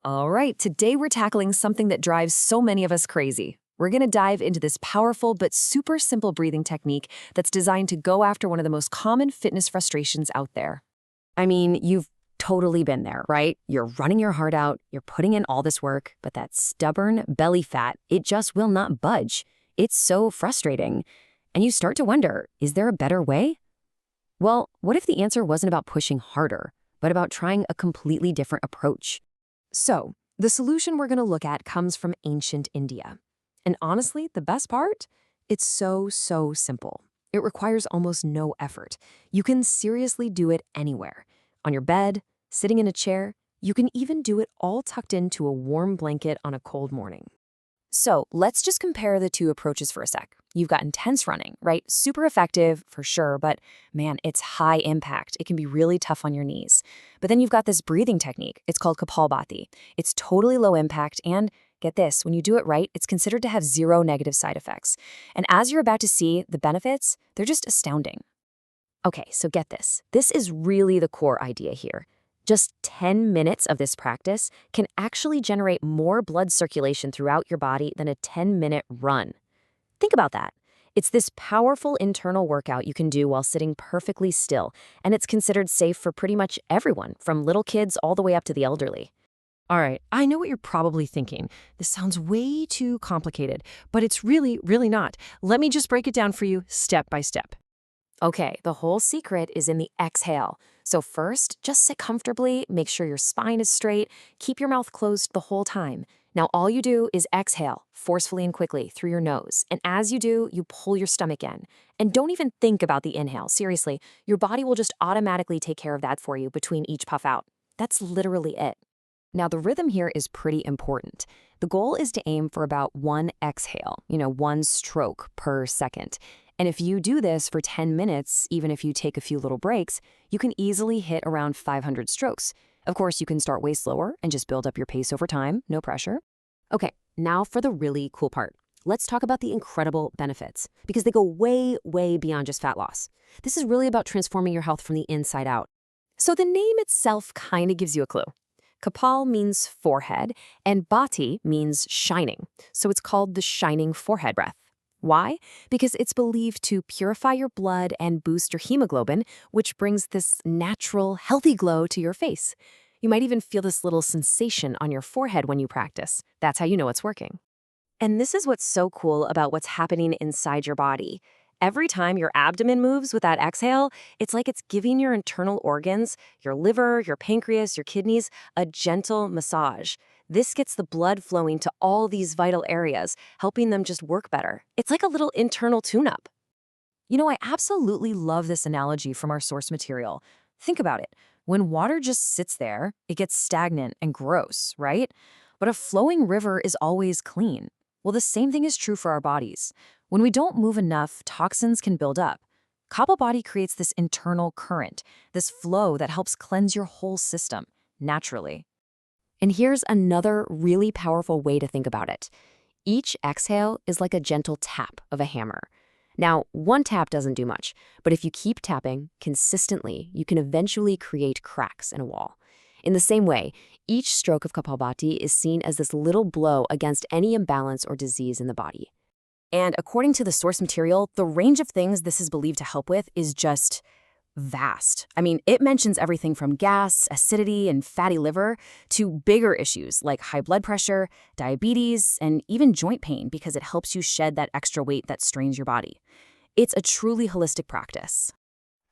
All right, today we're tackling something that drives so many of us crazy. We're going to dive into this powerful but super simple breathing technique that's designed to go after one of the most common fitness frustrations out there. I mean, you've totally been there, right? You're running your heart out, you're putting in all this work, but that stubborn belly fat, it just will not budge. It's so frustrating. And you start to wonder, is there a better way? Well, what if the answer wasn't about pushing harder, but about trying a completely different approach? So, the solution we're going to look at comes from ancient India. And honestly, the best part? It's so simple. It requires almost no effort. You can seriously do it anywhere. On your bed, sitting in a chair, you can even do it all tucked into a warm blanket on a cold morning. So let's just compare the two approaches for a sec. You've got intense running, right? Super effective for sure, but man, it's high impact. It can be really tough on your knees. But then you've got this breathing technique. It's called Kapalbhati. It's totally low impact and get this, when you do it right, it's considered to have zero negative side effects. And as you're about to see, the benefits, they're just astounding. Okay, so get this. This is really the core idea here. Just 10 minutes of this practice can actually generate more blood circulation throughout your body than a 10-minute run. Think about that. It's this powerful internal workout you can do while sitting perfectly still, and it's considered safe for pretty much everyone, from little kids all the way up to the elderly. All right, I know what you're probably thinking. This sounds way too complicated, but it's really not. Let me just break it down for you step by step. Okay, the whole secret is in the exhale. So first, just sit comfortably, make sure your spine is straight, keep your mouth closed the whole time. Now all you do is exhale, forcefully and quickly, through your nose. And as you do, you pull your stomach in. And don't even think about the inhale, seriously. Your body will just automatically take care of that for you between each puff out. That's literally it. Now the rhythm here is pretty important. The goal is to aim for about one exhale, one stroke per second. And if you do this for 10 minutes, even if you take a few little breaks, you can easily hit around 500 strokes. Of course, you can start way slower and just build up your pace over time, no pressure. Okay, now for the really cool part. Let's talk about the incredible benefits, because they go way beyond just fat loss. This is really about transforming your health from the inside out. So the name itself kind of gives you a clue. Kapal means forehead, and bhati means shining. So it's called the shining forehead breath. Why? Because it's believed to purify your blood and boost your hemoglobin, which brings this natural, healthy glow to your face. You might even feel this little sensation on your forehead when you practice. That's how you know it's working. And this is what's so cool about what's happening inside your body. Every time your abdomen moves with that exhale, it's like it's giving your internal organs, your liver, your pancreas, your kidneys, a gentle massage. This gets the blood flowing to all these vital areas, helping them just work better. It's like a little internal tune-up. I absolutely love this analogy from our source material. Think about it. When water just sits there, it gets stagnant and gross, right? But a flowing river is always clean. Well, the same thing is true for our bodies. When we don't move enough, toxins can build up. Kapalbhati creates this internal current, this flow that helps cleanse your whole system, naturally. And here's another really powerful way to think about it. Each exhale is like a gentle tap of a hammer. Now, one tap doesn't do much, but if you keep tapping consistently, you can eventually create cracks in a wall. In the same way, each stroke of Kapalbhati is seen as this little blow against any imbalance or disease in the body. And according to the source material, the range of things this is believed to help with is just vast. I mean, it mentions everything from gas, acidity, and fatty liver to bigger issues like high blood pressure, diabetes, and even joint pain because it helps you shed that extra weight that strains your body. It's a truly holistic practice.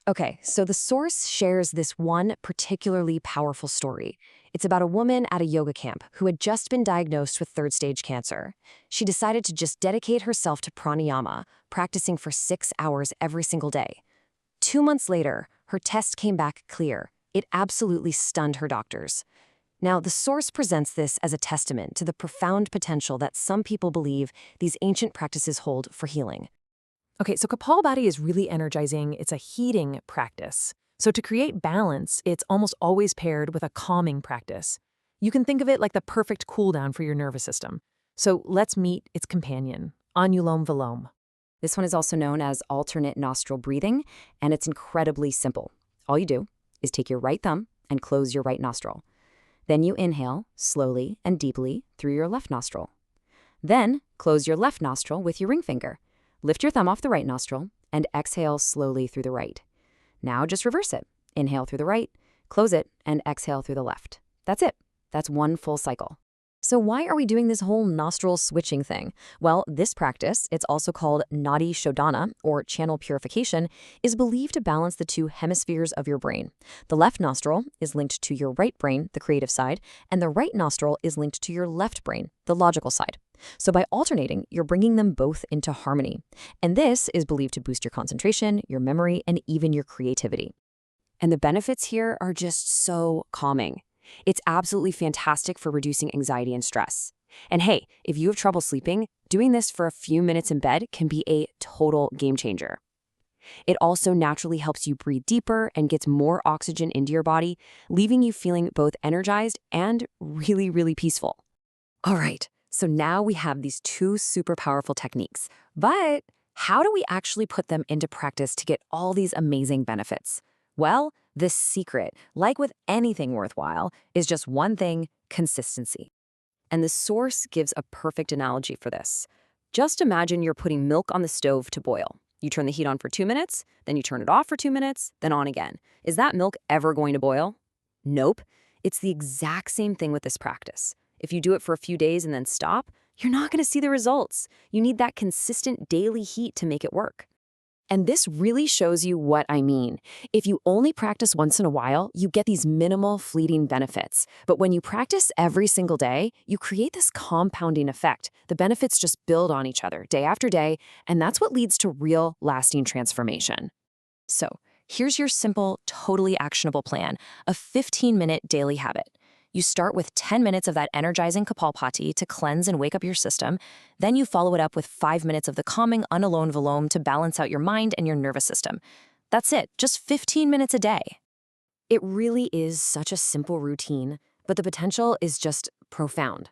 Okay, so the source shares this one particularly powerful story. It's about a woman at a yoga camp who had just been diagnosed with third-stage cancer. She decided to just dedicate herself to pranayama, practicing for 6 hours every single day. 2 months later, her test came back clear. It absolutely stunned her doctors. Now, the source presents this as a testament to the profound potential that some people believe these ancient practices hold for healing. Okay, so Kapalbhati is really energizing. It's a heating practice. So to create balance, it's almost always paired with a calming practice. You can think of it like the perfect cool down for your nervous system. So let's meet its companion, Anulom Vilom. This one is also known as alternate nostril breathing, and it's incredibly simple. All you do is take your right thumb and close your right nostril. Then you inhale slowly and deeply through your left nostril. Then close your left nostril with your ring finger. Lift your thumb off the right nostril and exhale slowly through the right. Now just reverse it. Inhale through the right, close it, and exhale through the left. That's it. That's one full cycle. So why are we doing this whole nostril switching thing? Well, this practice, it's also called Nadi Shodhana, or channel purification, is believed to balance the two hemispheres of your brain. The left nostril is linked to your right brain, the creative side, and the right nostril is linked to your left brain, the logical side. So by alternating, you're bringing them both into harmony. And this is believed to boost your concentration, your memory, and even your creativity. And the benefits here are just so calming. It's absolutely fantastic for reducing anxiety and stress. And hey, if you have trouble sleeping, doing this for a few minutes in bed can be a total game changer. It also naturally helps you breathe deeper and gets more oxygen into your body, leaving you feeling both energized and really, really peaceful. All right, so now we have these two super powerful techniques. But how do we actually put them into practice to get all these amazing benefits? Well, the secret, like with anything worthwhile, is just one thing: consistency. And the source gives a perfect analogy for this. Just imagine you're putting milk on the stove to boil. You turn the heat on for 2 minutes, then you turn it off for 2 minutes, then on again. Is that milk ever going to boil? Nope. It's the exact same thing with this practice. If you do it for a few days and then stop, you're not going to see the results. You need that consistent daily heat to make it work. And this really shows you what I mean. If you only practice once in a while, you get these minimal, fleeting benefits. But when you practice every single day, you create this compounding effect. The benefits just build on each other day after day, and that's what leads to real, lasting transformation. So here's your simple, totally actionable plan: a 15-minute daily habit. You start with 10 minutes of that energizing Kapalbhati to cleanse and wake up your system. Then you follow it up with 5 minutes of the calming Anulom Vilom to balance out your mind and your nervous system. That's it, just 15 minutes a day. It really is such a simple routine, but the potential is just profound.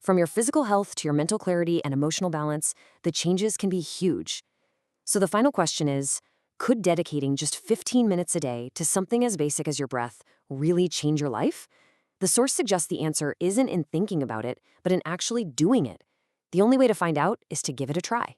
From your physical health to your mental clarity and emotional balance, the changes can be huge. So the final question is, could dedicating just 15 minutes a day to something as basic as your breath really change your life? The source suggests the answer isn't in thinking about it, but in actually doing it. The only way to find out is to give it a try.